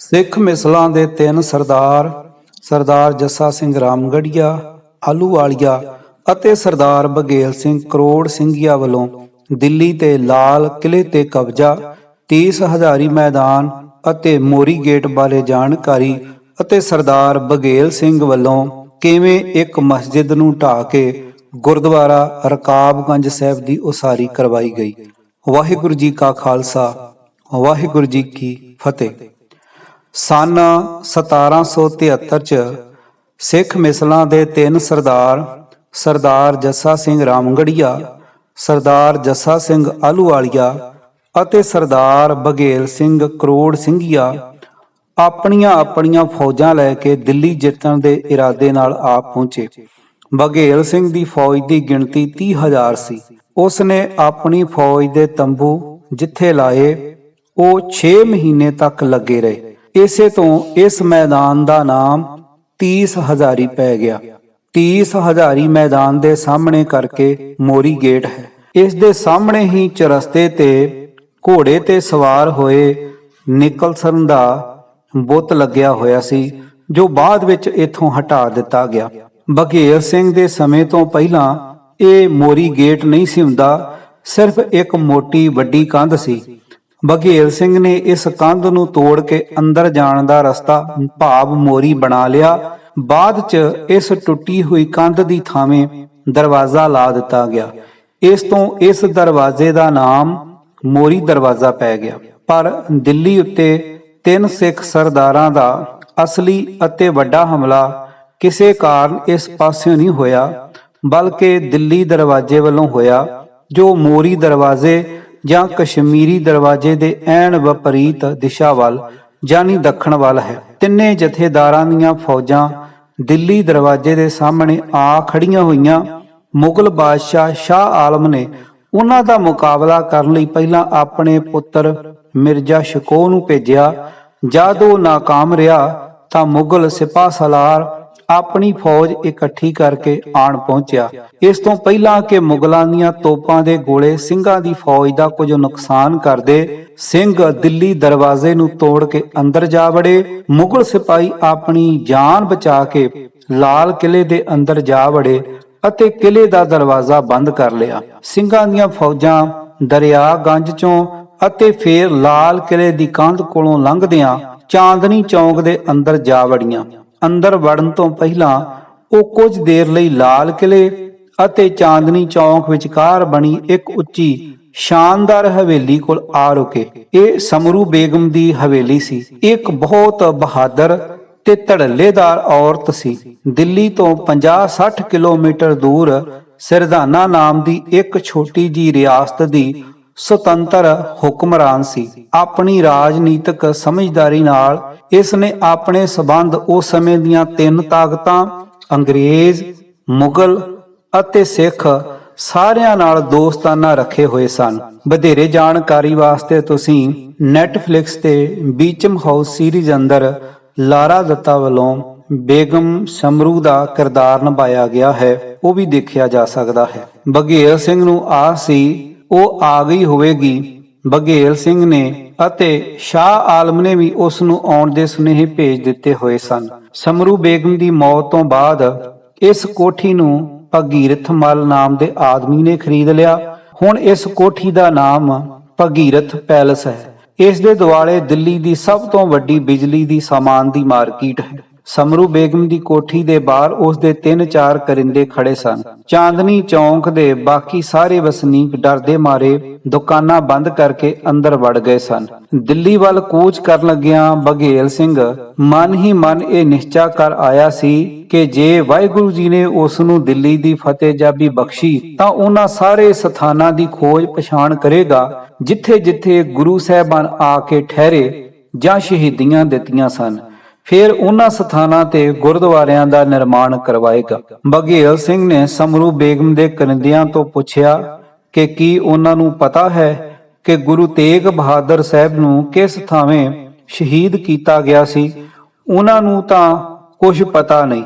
ਸਿੱਖ ਮਿਸਲਾਂ ਦੇ ਤਿੰਨ ਸਰਦਾਰ ਸਰਦਾਰ ਜੱਸਾ ਸਿੰਘ ਰਾਮਗੜ੍ਹੀਆ ਆਹਲੂਵਾਲੀਆ ਅਤੇ ਸਰਦਾਰ ਬਘੇਲ ਸਿੰਘ ਕਰੋੜ ਸਿੰਘੀਆ ਵੱਲੋਂ ਦਿੱਲੀ ਤੇ ਲਾਲ ਕਿਲ੍ਹੇ ਤੇ ਕਬਜ਼ਾ, 30 ਹਜ਼ਾਰੀ ਮੈਦਾਨ ਅਤੇ ਮੋਰੀ ਗੇਟ ਬਾਰੇ ਜਾਣਕਾਰੀ ਅਤੇ ਸਰਦਾਰ ਬਘੇਲ ਸਿੰਘ ਵੱਲੋਂ ਕਿਵੇਂ ਇੱਕ ਮਸਜਿਦ ਨੂੰ ਢਾਹ ਕੇ ਗੁਰਦੁਆਰਾ ਰਕਾਬਗੰਜ ਸਾਹਿਬ ਦੀ ਉਸਾਰੀ ਕਰਵਾਈ ਗਈ। ਵਾਹਿਗੁਰੂ ਜੀ ਕਾ ਖਾਲਸਾ, ਵਾਹਿਗੁਰੂ ਜੀ ਕੀ ਫਤਿਹ। ਸਨ 1773 ਚ ਸਿੱਖ ਮਿਸਲਾਂ ਦੇ ਤਿੰਨ ਸਰਦਾਰ ਸਰਦਾਰ ਜੱਸਾ ਸਿੰਘ ਰਾਮਗੜ੍ਹੀਆ, ਸਰਦਾਰ ਜੱਸਾ ਸਿੰਘ ਆਹਲੂਵਾਲੀਆ ਅਤੇ ਸਰਦਾਰ ਬਘੇਲ ਸਿੰਘ ਕਰੋੜ ਸਿੰਘੀਆ ਆਪਣੀਆਂ ਫੌਜਾਂ ਲੈ ਕੇ ਦਿੱਲੀ ਜਿੱਤਣ ਦੇ ਇਰਾਦੇ ਨਾਲ ਆ ਪਹੁੰਚੇ। ਬਘੇਲ ਸਿੰਘ ਦੀ ਫੌਜ ਦੀ ਗਿਣਤੀ 30,000 ਸੀ। ਉਸ ਨੇ ਆਪਣੀ ਫੌਜ ਦੇ ਤੰਬੂ ਜਿੱਥੇ ਲਾਏ ਉਹ 6 ਮਹੀਨੇ ਤੱਕ ਲੱਗੇ ਰਹੇ। ਇਸੇ ਤੋਂ ਇਸ ਮੈਦਾਨ ਦਾ ਨਾਮ 30 ਹਜ਼ਾਰੀ ਪੈ ਗਿਆ। 30 ਹਜ਼ਾਰੀ ਮੈਦਾਨ ਦੇ ਸਾਹਮਣੇ ਕਰਕੇ ਮੋਰੀ ਗੇਟ ਹੈ। ਇਸ ਦੇ ਸਾਹਮਣੇ ਹੀ ਚਰਸਤੇ ਤੇ ਘੋੜੇ ਤੇ ਸਵਾਰ ਹੋਏ ਨਿਕਲਸਨ ਦਾ ਬੁੱਤ ਲੱਗਿਆ ਹੋਇਆ ਸੀ, ਜੋ ਬਾਅਦ ਵਿੱਚ ਇੱਥੋਂ ਹਟਾ ਦਿੱਤਾ ਗਿਆ। ਬਘੇਲ ਸਿੰਘ ਦੇ ਸਮੇਂ ਤੋਂ ਪਹਿਲਾਂ ਇਹ ਮੋਰੀ ਗੇਟ ਨਹੀਂ ਸੀ ਹੁੰਦਾ, ਸਿਰਫ ਇੱਕ ਮੋਟੀ ਵੱਡੀ ਕੰਧ ਸੀ। ਬਘੇਲ ਸਿੰਘ ਨੇ ਇਸ ਕੰਧ ਨੂੰ ਤੋੜ ਕੇ ਅੰਦਰ ਜਾਣ ਦਾ ਰਸਤਾ ਭਾਵ ਮੋਰੀ ਬਣਾ ਲਿਆ। ਬਾਅਦ ਚ ਇਸ ਟੁੱਟੀ ਹੋਈ ਕੰਧ ਦੀ ਥਾਵੇਂ ਦਰਵਾਜ਼ਾ ਲਾ ਦਿੱਤਾ ਗਿਆ। ਇਸ ਤੋਂ ਇਸ ਦਰਵਾਜ਼ੇ ਦਾ ਨਾਮ ਮੋਰੀ ਦਰਵਾਜ਼ਾ ਪੈ ਗਿਆ। ਪਰ ਦਿੱਲੀ ਉੱਤੇ ਤਿੰਨ ਸਿੱਖ ਸਰਦਾਰਾਂ ਦਾ ਅਸਲੀ ਅਤੇ ਵੱਡਾ ਹਮਲਾ ਕਿਸੇ ਕਾਰਨ ਇਸ ਪਾਸਿਓਂ ਨਹੀਂ ਹੋਇਆ, ਬਲਕਿ ਦਿੱਲੀ ਦਰਵਾਜ਼ੇ ਵੱਲੋਂ ਹੋਇਆ, ਜੋ ਮੋਰੀ ਦਰਵਾਜ਼ੇ ਜਾਂ ਕਸ਼ਮੀਰੀ ਦਰਵਾਜ਼ੇ ਦੇ ਐਨ ਵਿਪਰੀਤ ਦਿਸ਼ਾ ਵੱਲ ਯਾਨੀ ਦੱਖਣ ਵੱਲ ਹੈ। ਤਿੰਨੇ ਜਥੇਦਾਰਾਂ ਦੀਆਂ ਫੌਜਾਂ ਦਿੱਲੀ ਦਰਵਾਜ਼ੇ ਦੇ ਸਾਹਮਣੇ ਆ ਖੜੀਆਂ ਹੋਈਆਂ। ਮੁਗਲ ਬਾਦਸ਼ਾਹ ਸ਼ਾਹ ਆਲਮ ਨੇ ਉਹਨਾਂ ਦਾ ਮੁਕਾਬਲਾ ਕਰਨ ਲਈ ਪਹਿਲਾਂ ਆਪਣੇ ਪੁੱਤਰ ਮਿਰਜ਼ਾ ਸ਼ਕੋਹ ਨੂੰ ਭੇਜਿਆ। ਜਦ ਉਹ ਨਾਕਾਮ ਰਿਹਾ ਤਾਂ ਮੁਗਲ ਸਿਪਾਹ ਸਲਾਰ ਆਪਣੀ ਫੌਜ ਇਕੱਠੀ ਕਰਕੇ ਆਣ ਪਹੁੰਚਿਆ। ਇਸ ਤੋਂ ਪਹਿਲਾਂ ਕਿ ਮੁਗਲਾਂ ਦੀਆਂ ਤੋਪਾਂ ਦੇ ਗੋਲੇ ਸਿੰਘਾਂ ਦੀ ਫੌਜ ਦਾ ਕੁਝ ਨੁਕਸਾਨ ਕਰਦੇ, ਸਿੰਘ ਦਿੱਲੀ ਦਰਵਾਜ਼ੇ ਨੂੰ ਤੋੜ ਕੇ ਅੰਦਰ ਜਾ ਵੜੇ। ਮੁਗਲ ਸਿਪਾਹੀ ਆਪਣੀ ਜਾਨ ਬਚਾ ਕੇ ਲਾਲ ਕਿਲ੍ਹੇ ਦੇ ਅੰਦਰ ਜਾ ਵੜੇ ਅਤੇ ਕਿਲ੍ਹੇ ਦਾ ਦਰਵਾਜ਼ਾ ਬੰਦ ਕਰ ਲਿਆ। ਸਿੰਘਾਂ ਦੀਆਂ ਫੌਜਾਂ ਦਰਿਆ ਗੰਜ ਚੋਂ ਅਤੇ ਫੇਰ ਲਾਲ ਕਿਲ੍ਹੇ ਦੀ ਕੰਧ ਕੋਲੋਂ ਲੰਘਦਿਆਂ ਚਾਂਦਨੀ ਚੌਂਕ ਦੇ ਅੰਦਰ ਜਾ ਵੜੀਆਂ। ਅੰਦਰ ਵੜਨ ਤੋਂ ਪਹਿਲਾਂ ਉਹ ਕੁਝ ਦੇਰ ਲਈ ਲਾਲ ਕਿਲ੍ਹੇ ਅਤੇ ਚਾਂਦਨੀ ਚੌਂਕ ਵਿਚਕਾਰ ਬਣੀ ਇੱਕ ਉੱਚੀ ਸ਼ਾਨਦਾਰ ਹਵੇਲੀ ਕੋਲ ਆ ਰੁਕੇ। ਇਹ ਸਮਰੂ ਬੇਗਮ ਦੀ ਹਵੇਲੀ ਸੀ। ਇੱਕ ਬਹੁਤ ਬਹਾਦਰ ਤੇ ਧੜੱਲੇਦਾਰ ਔਰਤ ਸੀ। ਦਿੱਲੀ ਤੋਂ 50-60 ਕਿਲੋਮੀਟਰ ਦੂਰ ਸਿਰਧਾਨਾ ਨਾਮ ਦੀ ਇੱਕ ਛੋਟੀ ਜੀ ਰਿਆਸਤ ਦੀ ਸੁਤੰਤਰ ਹੁਕਮਰਾਨ ਸੀ। ਆਪਣੀ ਰਾਜਨੀਤਿਕ ਸਮਝਦਾਰੀ ਨਾਲ ਇਸ ਨੇ ਆਪਣੇ ਸਬੰਧ ਉਸ ਸਮੇਂ ਦੀਆਂ ਤਿੰਨ ਤਾਕਤਾਂ ਅੰਗਰੇਜ਼, ਮੁਗਲ ਅਤੇ ਸਿੱਖ ਸਾਰਿਆਂ ਨਾਲ ਦੋਸਤਾਨਾ ਰੱਖੇ ਹੋਏ ਸਨ। ਵਧੇਰੇ ਜਾਣਕਾਰੀ ਵਾਸਤੇ ਤੁਸੀਂ ਨੈਟਫਲਿਕਸ ਤੇ ਬੀਚਮ ਹਾਊਸ ਸੀਰੀਜ਼ ਅੰਦਰ ਲਾਰਾ ਦੱਤਾ ਵੱਲੋਂ ਬੇਗਮ ਸਮਰੂ ਦਾ ਕਿਰਦਾਰ ਨਿਭਾਇਆ ਗਿਆ ਹੈ, ਉਹ ਵੀ ਦੇਖਿਆ ਜਾ ਸਕਦਾ ਹੈ। ਬਘੇਲ ਸਿੰਘ ਨੂੰ ਆਸ ਸੀ ਉਹ ਆ ਗਈ ਹੋਵੇਗੀ। ਬਘੇਲ ਸਿੰਘ ਨੇ ਅਤੇ ਸ਼ਾਹ ਆਲਮ ਨੇ ਵੀ ਉਸ ਨੂੰ ਆਉਣ ਦੇ ਸੁਨੇਹੇ ਭੇਜ ਦਿੱਤੇ ਹੋਏ ਸਨ। ਸਮਰੂ ਬੇਗਮ ਦੀ ਮੌਤ ਤੋਂ ਬਾਅਦ ਇਸ ਕੋਠੀ ਨੂੰ ਭਗੀਰਥ ਮਲ ਨਾਮ ਦੇ ਆਦਮੀ ਨੇ ਖਰੀਦ ਲਿਆ। ਹੁਣ ਇਸ ਕੋਠੀ ਦਾ ਨਾਮ ਭਗੀਰਥ ਪੈਲਸ ਹੈ। ਇਸ ਦੇ ਦੁਆਲੇ ਦਿੱਲੀ ਦੀ ਸਭ ਤੋਂ ਵੱਡੀ ਬਿਜਲੀ ਦੀ ਸਾਮਾਨ ਦੀ ਮਾਰਕੀਟ ਹੈ। ਸਮਰੂ ਬੇਗਮ ਦੀ ਕੋਠੀ ਦੇ ਬਾਹਰ ਉਸ ਦੇ 3-4 ਕਰਿੰਦੇ ਖੜੇ ਸਨ। ਚਾਂਦਨੀ ਚੌਂਕ ਦੇ ਬਾਕੀ ਸਾਰੇ ਵਸਨੀਕ ਡਰਦੇ ਮਾਰੇ ਦੁਕਾਨਾਂ ਬੰਦ ਕਰਕੇ ਅੰਦਰ ਵੜ ਗਏ ਸਨ। ਦਿੱਲੀ ਵੱਲ ਕੂਚ ਕਰਨ ਲੱਗਿਆਂ ਬਘੇਲ ਸਿੰਘ ਮਨ ਹੀ ਮਨ ਇਹ ਨਿਸ਼ਚਾ ਕਰ ਆਇਆ ਸੀ ਕਿ ਜੇ ਵਾਹਿਗੁਰੂ ਜੀ ਨੇ ਉਸ ਨੂੰ ਦਿੱਲੀ ਦੀ ਫਤਿਹਯਾਬੀ ਬਖਸ਼ੀ ਤਾਂ ਉਹਨਾਂ ਸਾਰੇ ਸਥਾਨਾਂ ਦੀ ਖੋਜ ਪਛਾਣ ਕਰੇਗਾ ਜਿੱਥੇ ਜਿੱਥੇ ਗੁਰੂ ਸਾਹਿਬਾਨ ਆ ਕੇ ਠਹਿਰੇ ਜਾਂ ਸ਼ਹੀਦੀਆਂ ਦਿੱਤੀਆਂ ਸਨ। ਫਿਰ ਉਹਨਾਂ ਸਥਾਨਾਂ ਤੇ ਗੁਰਦੁਆਰਿਆਂ ਦਾ ਨਿਰਮਾਣ ਕਰਵਾਏਗਾ। ਬਘੇਲ ਸਿੰਘ ਨੇ ਸਮਰੂ ਬੇਗਮ ਦੇ ਕਰਿੰਦਿਆਂ ਤੋਂ ਪੁੱਛਿਆ ਕਿ ਕੀ ਉਹਨਾਂ ਨੂੰ ਪਤਾ ਹੈ ਕਿ ਗੁਰੂ ਤੇਗ ਬਹਾਦਰ ਸਾਹਿਬ ਨੂੰ ਕਿਸ ਥਾਵੇਂ ਸ਼ਹੀਦ ਕੀਤਾ ਗਿਆ ਸੀ। ਉਹਨਾਂ ਨੂੰ ਤਾਂ ਕੁਝ ਪਤਾ ਨਹੀਂ,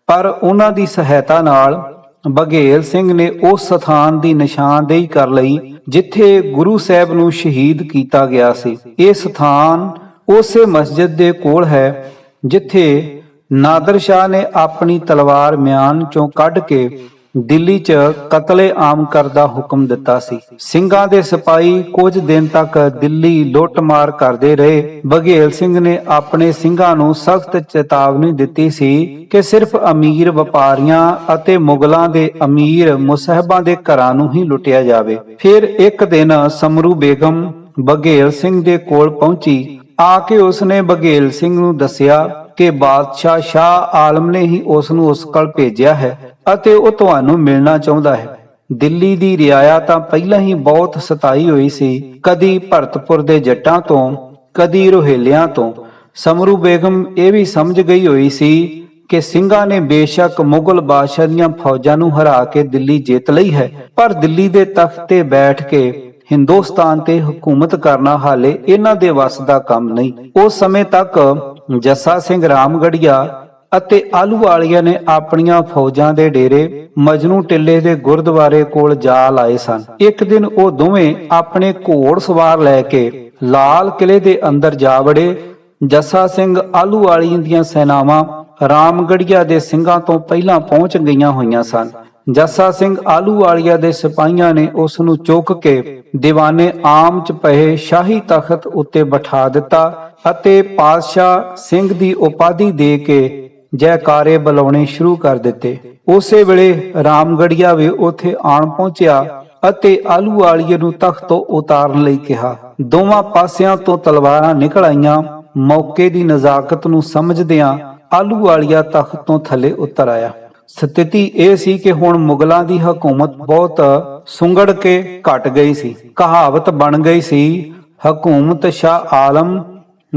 ਪਰ ਉਹਨਾਂ ਦੀ ਸਹਾਇਤਾ ਨਾਲ ਬਘੇਲ ਸਿੰਘ ਨੇ ਉਸ ਸਥਾਨ ਦੀ ਨਿਸ਼ਾਨਦੇਹੀ ਕਰ ਲਈ ਜਿੱਥੇ ਗੁਰੂ ਸਾਹਿਬ ਨੂੰ ਸ਼ਹੀਦ ਕੀਤਾ ਗਿਆ ਸੀ। ਇਹ ਸਥਾਨ ਉਸੇ ਮਸਜਿਦ ਦੇ ਕੋਲ ਹੈ ਜਿੱਥੇ ਨਾਦਰ ਸ਼ਾਹ ਨੇ ਆਪਣੀ ਤਲਵਾਰ ਮਿਆਨ ਚੋਂ ਕੱਢ ਕੇ ਦਿੱਲੀ 'ਚ ਕਤਲੇ-ਆਮ ਕਰਨ ਦਾ ਹੁਕਮ ਦਿੱਤਾ ਸੀ। ਸਿੰਘਾਂ ਦੇ ਸਿਪਾਹੀ ਕੁਝ ਦਿਨ ਤੱਕ ਦਿੱਲੀ ਲੁੱਟ-ਮਾਰ ਕਰਦੇ ਰਹੇ। ਬਘੇਲ ਸਿੰਘ ਨੇ ਆਪਣੇ ਸਿੰਘਾਂ ਨੂੰ ਸਖਤ ਚੇਤਾਵਨੀ ਦਿੱਤੀ ਸੀ ਕਿ ਸਿਰਫ ਅਮੀਰ ਵਪਾਰੀਆਂ ਅਤੇ ਮੁਗਲਾਂ ਦੇ ਅਮੀਰ ਮੁਸਹਿਬਾਂ ਦੇ ਘਰਾਂ ਨੂੰ ਹੀ ਲੁੱਟਿਆ ਜਾਵੇ। ਫਿਰ ਇੱਕ ਦਿਨ ਸਮਰੂ ਬੇਗਮ ਬਘੇਲ ਸਿੰਘ ਦੇ ਕੋਲ ਪਹੁੰਚੀ। ਆ ਕੇ ਉਸਨੇ ਬਘੇਲ ਸਿੰਘ ਨੂੰ ਦੱਸਿਆ ਕਿ ਬਾਦਸ਼ਾਹ ਸ਼ਾਹ ਆਲਮ ਨੇ ਹੀ ਉਸ ਨੂੰ ਉਸ ਕੋਲ ਭੇਜਿਆ ਹੈ ਅਤੇ ਉਹ ਤੁਹਾਨੂੰ ਮਿਲਣਾ ਚਾਹੁੰਦਾ ਹੈ। ਦਿੱਲੀ ਦੀ ਰਿਆਇਆ ਤਾਂ ਪਹਿਲਾਂ ਹੀ ਬਹੁਤ ਸਤਾਈ ਹੋਈ ਸੀ, ਕਦੀ ਭਰਤਪੁਰ ਦੇ ਜੱਟਾਂ ਤੋਂ, ਕਦੀ ਰੋਹੇਲਿਆਂ ਤੋਂ। ਸਮਰੂ ਬੇਗਮ ਇਹ ਵੀ ਸਮਝ ਗਈ ਹੋਈ ਸੀ ਕਿ ਸਿੰਘਾਂ ਨੇ ਬੇਸ਼ੱਕ ਮੁਗਲ ਬਾਦਸ਼ਾਹ ਦੀਆਂ ਫੌਜਾਂ ਨੂੰ ਹਰਾ ਕੇ ਦਿੱਲੀ ਜਿੱਤ ਲਈ ਹੈ, ਪਰ ਦਿੱਲੀ ਦੇ ਤਖਤ ਤੇ ਬੈਠ ਕੇ ਹਿੰਦੁਸਤਾਨ ਤੇ ਹਕੂਮਤ ਕਰਨਾ ਹਾਲੇ ਇਹਨਾਂ ਦੇ ਵੱਸ ਦਾ ਕੰਮ ਨਹੀਂ। ਉਸ ਸਮੇਂ ਤੱਕ ਜੱਸਾ ਸਿੰਘ ਰਾਮਗੜੀਆ ਅਤੇ ਆਹਲੂਵਾਲੀਆ ਨੇ ਆਪਣੀਆਂ ਫੌਜਾਂ ਦੇ ਡੇਰੇ ਮਜਨੂ ਟਿੱਲੇ ਦੇ ਗੁਰਦੁਆਰੇ ਕੋਲ ਜਾ ਲਾਏ ਸਨ। ਇੱਕ ਦਿਨ ਉਹ ਦੋਵੇਂ ਆਪਣੇ ਘੋੜ ਸਵਾਰ ਲੈ ਕੇ ਲਾਲ ਕਿਲੇ ਦੇ ਅੰਦਰ ਜਾ ਵੜੇ। ਜੱਸਾ ਸਿੰਘ ਆਹਲੂਵਾਲੀਆ ਦੀਆਂ ਸੈਨਾਵਾਂ ਰਾਮਗੜੀਆ ਦੇ ਸਿੰਘਾਂ ਤੋਂ ਪਹਿਲਾਂ ਪਹੁੰਚ ਗਈਆਂ ਹੋਈਆਂ ਸਨ। ਜੱਸਾ ਸਿੰਘ ਆਹਲੂਵਾਲੀਆ ਦੇ ਸਿਪਾਹੀਆਂ ਨੇ ਉਸ ਨੂੰ ਚੁੱਕ ਕੇ ਦੀਵਾਨੇ ਆਮ 'ਚ ਪਏ ਸ਼ਾਹੀ ਤਖਤ ਉੱਤੇ ਬਿਠਾ ਦਿੱਤਾ ਅਤੇ ਪਾਤਸ਼ਾਹ ਸਿੰਘ ਦੀ ਉਪਾਧੀ ਦੇ ਕੇ ਜੈਕਾਰੇ ਬੁਲਾਉਣੇ ਸ਼ੁਰੂ ਕਰ ਦਿੱਤੇ। ਉਸੇ ਵੇਲੇ ਰਾਮਗੜੀਆ ਵੀ ਉੱਥੇ ਆਣ ਪਹੁੰਚਿਆ ਅਤੇ ਆਹਲੂਵਾਲੀਏ ਨੂੰ ਤਖਤ ਤੋਂ ਉਤਾਰਨ ਲਈ ਕਿਹਾ। ਦੋਵਾਂ ਪਾਸਿਆਂ ਤੋਂ ਤਲਵਾਰਾਂ ਨਿਕਲ ਆਈਆਂ। ਮੌਕੇ ਦੀ ਨਜ਼ਾਕਤ ਨੂੰ ਸਮਝਦਿਆਂ ਆਹਲੂਵਾਲੀਆ ਤਖਤ ਤੋਂ ਥੱਲੇ ਉਤਰ ਆਇਆ। ਸਥਿਤੀ ਇਹ ਸੀ ਕਿ ਹੁਣ ਮੁਗਲਾਂ ਦੀ ਹਕੂਮਤ ਬਹੁਤ ਸੁੰਗੜ ਕੇ ਘਟ ਗਈ ਸੀ। ਕਹਾਵਤ ਬਣ ਗਈ ਸੀ, ਹਕੂਮਤ ਸ਼ਾਹ ਆਲਮ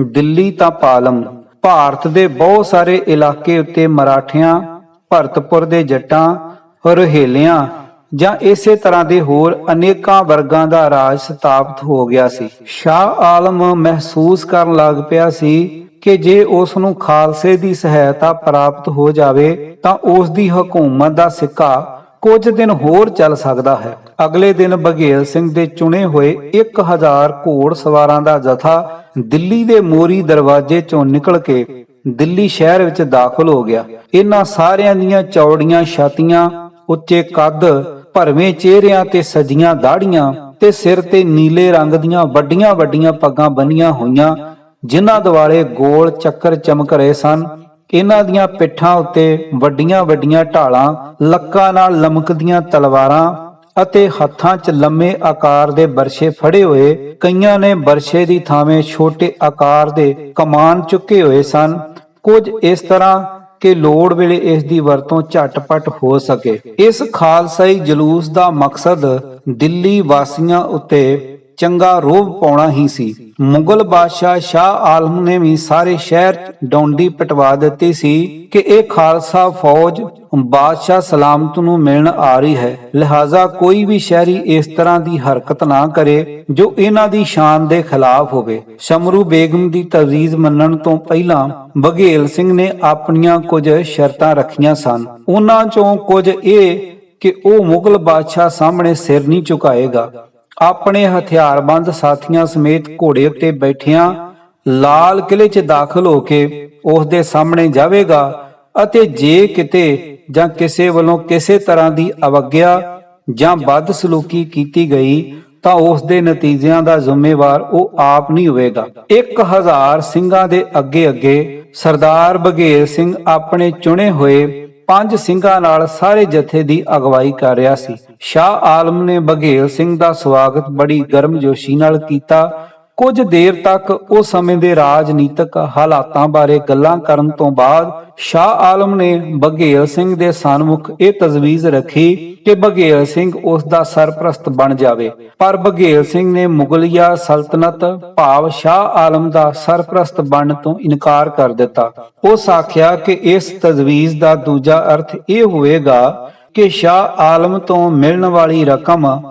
ਦਿੱਲੀ ਤਾਂ ਪਾਲਮ। ਭਾਰਤ ਦੇ ਬਹੁਤ ਇਲਾਕੇ ਇਲਾਕੇ ਉੱਤੇ ਮਰਾਠਿਆਂ, ਭਰਤਪੁਰ ਦੇ ਜੱਟਾਂ, ਰੋਹੇਲਿਆਂ ਜਾਂ ਇਸੇ ਤਰ੍ਹਾਂ ਦੇ ਹੋਰ ਅਨੇਕਾਂ ਵਰਗਾਂ ਦਾ ਰਾਜ ਸਥਾਪਿਤ ਹੋ ਗਿਆ ਸੀ। ਸ਼ਾਹ ਆਲਮ ਮਹਿਸੂਸ ਕਰਨ ਲੱਗ ਪਿਆ ਸੀ ਕਿ ਜੇ ਉਸ ਨੂੰ ਖਾਲਸੇ ਦੀ ਸਹਾਇਤਾ ਪ੍ਰਾਪਤ ਹੋ ਜਾਵੇ ਤਾਂ ਉਸ ਦੀ ਹਕੂਮਤ ਦਾ ਸਿੱਕਾ ਕੁਝ ਦਿਨ ਹੋਰ ਚੱਲ ਸਕਦਾ ਹੈ। ਅਗਲੇ ਦਿਨ ਬਘੇਲ ਸਿੰਘ ਦੇ ਚੁਣੇ ਹੋਏ 1000 ਘੋੜ ਸਵਾਰਾਂ ਦਾ ਜਥਾ ਦਿੱਲੀ ਦੇ ਮੋਰੀ ਦਰਵਾਜ਼ੇ ਚੋਂ ਨਿਕਲ ਕੇ ਦਿੱਲੀ ਸ਼ਹਿਰ ਵਿੱਚ ਦਾਖਲ ਹੋ ਗਿਆ। ਇਹਨਾਂ ਸਾਰਿਆਂ ਦੀਆਂ ਚੌੜੀਆਂ ਛਾਤੀਆਂ, ਉੱਚੇ ਕੱਦ, ਭਰਵੇਂ ਚਿਹਰਿਆਂ ਤੇ ਸਜੀਆਂ ਦਾੜੀਆਂ ਤੇ ਸਿਰ ਤੇ ਨੀਲੇ ਰੰਗ ਦੀਆਂ ਵੱਡੀਆਂ ਵੱਡੀਆਂ ਪੱਗਾਂ ਬੰਨੀਆਂ ਹੋਈਆਂ ਜਿਨ੍ਹਾਂ ਦੁਆਲੇ ਗੋਲ ਚੱਕਰ ਚਮਕ ਰਹੇ ਸਨ। ਇਹਨਾਂ ਦੀਆਂ ਪਿੱਠਾਂ ਉੱਤੇ ਵੱਡੀਆਂ ਵੱਡੀਆਂ ਢਾਲਾਂ, ਲੱਕਾਂ ਨਾਲ ਲਮਕਦੀਆਂ ਤਲਵਾਰਾਂ ਅਤੇ ਹੱਥਾਂ 'ਚ ਲੰਮੇ ਆਕਾਰ ਦੇ ਬਰਛੇ ਫੜੇ ਹੋਏ। ਕਈਆਂ ਨੇ ਬਰਛੇ ਦੀ ਥਾਵੇਂ ਛੋਟੇ ਆਕਾਰ ਦੇ ਕਮਾਨ ਚੁੱਕੇ ਹੋਏ ਸਨ, ਕੁਝ ਇਸ ਤਰ੍ਹਾਂ ਕਿ ਲੋੜ ਵੇਲੇ ਇਸ ਦੀ ਵਰਤੋਂ ਝਟਪਟ ਹੋ ਸਕੇ। ਇਸ ਖਾਲਸਾਈ ਜਲੂਸ ਦਾ ਮਕਸਦ ਦਿੱਲੀ ਵਾਸੀਆਂ ਉੱਤੇ ਚੰਗਾ ਰੋਹਬ ਪਾਉਣਾ ਹੀ ਸੀ। ਮੁਗਲ ਬਾਦਸ਼ਾਹ ਸ਼ਾਹ ਆਲਮ ਨੇ ਵੀ ਸਾਰੇ ਸ਼ਹਿਰ ਡੌਂਡੀ ਪਟਵਾ ਦਿੱਤੀ ਸੀ ਕਿ ਇਹ ਖਾਲਸਾ ਫੌਜ ਬਾਦਸ਼ਾਹ ਸਲਾਮਤ ਨੂੰ ਮਿਲਣ ਆ ਰਹੀ ਹੈ, ਲਿਹਾਜ਼ਾ ਕੋਈ ਵੀ ਸ਼ਹਿਰੀ ਇਸ ਤਰ੍ਹਾਂ ਦੀ ਹਰਕਤ ਨਾ ਕਰੇ ਜੋ ਇਹਨਾਂ ਦੀ ਸ਼ਾਨ ਦੇ ਖਿਲਾਫ ਹੋਵੇ। ਸਮਰੂ ਬੇਗਮ ਦੀ ਤਜਵੀਜ਼ ਮੰਨਣ ਤੋਂ ਪਹਿਲਾਂ ਬਘੇਲ ਸਿੰਘ ਨੇ ਆਪਣੀਆਂ ਕੁਝ ਸ਼ਰਤਾਂ ਰੱਖੀਆਂ ਸਨ। ਉਹਨਾਂ ਚੋਂ ਕੁਝ ਇਹ ਕਿ ਉਹ ਮੁਗਲ ਬਾਦਸ਼ਾਹ ਸਾਹਮਣੇ ਸਿਰ ਨਹੀਂ ਝੁਕਾਏਗਾ। ਆਪਣੇ ਹਥਿਆਰਬੰਦ ਸਾਥੀਆਂ ਸਮੇਤ ਘੋੜੇ ਉੱਤੇ ਬੈਠਿਆਂ ਲਾਲ ਕਿਲੇ 'ਚ ਦਾਖਲ ਹੋ ਕੇ ਉਸ ਦੇ ਸਾਹਮਣੇ ਜਾਵੇਗਾ ਅਤੇ ਜੇ ਕਿਤੇ ਜਾਂ ਕਿਸੇ ਵੱਲੋਂ ਕਿਸੇ ਤਰ੍ਹਾਂ ਦੀ ਅਵਗਿਆ ਜਾਂ ਬਦਸਲੂਕੀ ਕੀਤੀ ਗਈ ਤਾਂ ਉਸ ਦੇ ਨਤੀਜਿਆਂ ਦਾ ਜ਼ਿੰਮੇਵਾਰ ਉਹ ਆਪ ਨਹੀਂ ਹੋਵੇਗਾ। 1000 ਸਿੰਘਾਂ ਦੇ ਅੱਗੇ ਸਰਦਾਰ ਬਘੇਲ ਸਿੰਘ ਆਪਣੇ ਚੁਣੇ ਹੋਏ 5 ਸਿੰਘਾਂ ਨਾਲ ਸਾਰੇ ਜਥੇ ਦੀ ਅਗਵਾਈ ਕਰ ਰਿਹਾ ਸੀ। ਸ਼ਾਹ ਆਲਮ ਨੇ ਬਘੇਲ ਸਿੰਘ ਦਾ ਸਵਾਗਤ ਬੜੀ ਗਰਮਜੋਸ਼ੀ ਨਾਲ ਕੀਤਾ। ਕੁਝ ਦੇਰ ਤੱਕ ਉਸ ਸਮੇਂ ਦੇ ਰਾਜਨੀਤਿਕ ਹਾਲਾਤਾਂ ਬਾਰੇ ਗੱਲਾਂ ਕਰਨ ਤੋਂ ਬਾਅਦ ਸ਼ਾਹ ਆਲਮ ਨੇ ਬਘੇਲ ਸਿੰਘ ਦੇ ਸਨਮੁਖ ਇਹ ਤਜਵੀਜ਼ ਰੱਖੀ ਕਿ ਬਘੇਲ ਸਿੰਘ ਉਸ ਦਾ ਸਰਪ੍ਰਸਤ ਬਣ ਜਾਵੇ, ਪਰ ਬਘੇਲ ਸਿੰਘ ਨੇ ਮੁਗਲਿਆ ਸਲਤਨਤ ਭਾਵ ਸ਼ਾਹ ਆਲਮ ਦਾ ਸਰਪ੍ਰਸਤ ਬਣਨ ਤੋਂ ਇਨਕਾਰ ਕਰ ਦਿੱਤਾ। ਉਸ ਆਖਿਆ ਕਿ ਇਸ ਤਜਵੀਜ਼ ਦਾ ਦੂਜਾ ਅਰਥ ਇਹ ਹੋਵੇਗਾ ਕਿ ਸ਼ਾਹ ਆਲਮ ਤੋਂ ਮਿਲਣ ਵਾਲੀ ਰਕਮ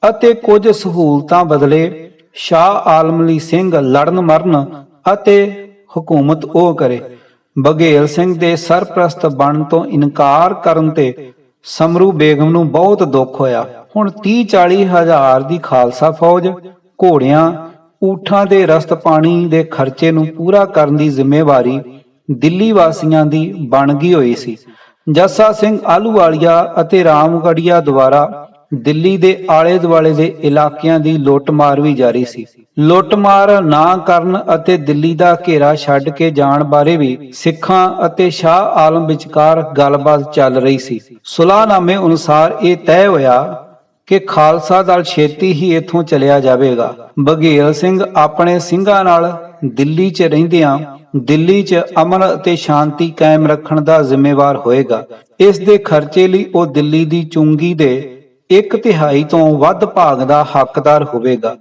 ਅਤੇ ਕੁਝ ਸਹੂਲਤਾਂ ਬਦਲੇ ਸ਼ਾਹ ਆਲਮ ਲਈ ਸਿੰਘ ਲੜਨ ਮਰਨ ਅਤੇ ਹਕੂਮਤ ਉਹ ਕਰੇ। ਬਘੇਲ ਸਿੰਘ ਦੇ ਸਰਪ੍ਰਸਤ ਬਣਨ ਤੋਂ ਇਨਕਾਰ ਕਰਨ ਤੇ ਸਮਰੂ ਬੇਗਮ ਨੂੰ ਬਹੁਤ ਦੁੱਖ ਹੋਇਆ। ਹੁਣ 30-40 ਹਜ਼ਾਰ ਦੀ ਖਾਲਸਾ ਫੌਜ, ਘੋੜਿਆਂ ਊਠਾਂ ਦੇ ਰਸਤ ਪਾਣੀ ਦੇ ਖਰਚੇ ਨੂੰ ਪੂਰਾ ਕਰਨ ਦੀ ਜ਼ਿੰਮੇਵਾਰੀ ਦਿੱਲੀ ਵਾਸੀਆਂ ਦੀ ਬਣ ਗਈ ਹੋਈ ਸੀ। ਜੱਸਾ ਸਿੰਘ ਆਹਲੂਵਾਲੀਆ ਅਤੇ ਰਾਮਗੜੀਆ ਦੁਆਰਾ ਦਿੱਲੀ ਦੇ ਆਲੇ ਦੁਆਲੇ ਦੇ ਇਲਾਕਿਆਂ ਦੀ ਲੁੱਟਮਾਰ ਵੀ ਜਾਰੀ ਸੀ। ਲੁੱਟਮਾਰ ਨਾ ਕਰਨ ਅਤੇ ਦਿੱਲੀ ਦਾ ਘੇਰਾ ਛੱਡ ਕੇ ਜਾਣ ਬਾਰੇ ਵੀ ਸਿੱਖਾਂ ਅਤੇ ਸ਼ਾਹ ਆਲਮ ਵਿਚਕਾਰ ਗੱਲਬਾਤ ਚੱਲ ਰਹੀ ਸੀ। ਸੁਲਾਹਨਾਮੇ ਅਨੁਸਾਰ ਇਹ ਤੈਅ ਹੋਇਆ ਕਿ ਖਾਲਸਾ ਦਲ ਛੇਤੀ ਹੀ ਇੱਥੋਂ ਚਲਿਆ ਜਾਵੇਗਾ। ਬਘੇਲ ਸਿੰਘ ਆਪਣੇ ਸਿੰਘਾਂ ਨਾਲ ਦਿੱਲੀ 'ਚ ਰਹਿੰਦਿਆਂ ਦਿੱਲੀ 'ਚ ਅਮਨ ਅਤੇ ਸ਼ਾਂਤੀ ਕਾਇਮ ਰੱਖਣ ਦਾ ਜ਼ਿੰਮੇਵਾਰ ਹੋਏਗਾ। ਇਸ ਦੇ ਖਰਚੇ ਲਈ ਉਹ ਦਿੱਲੀ ਦੀ ਚੁੰਗੀ ਦੇ 1/3 ਤੋਂ ਵੱਧ ਭਾਗ ਦਾ ਹੱਕਦਾਰ ਹੋਵੇਗਾ।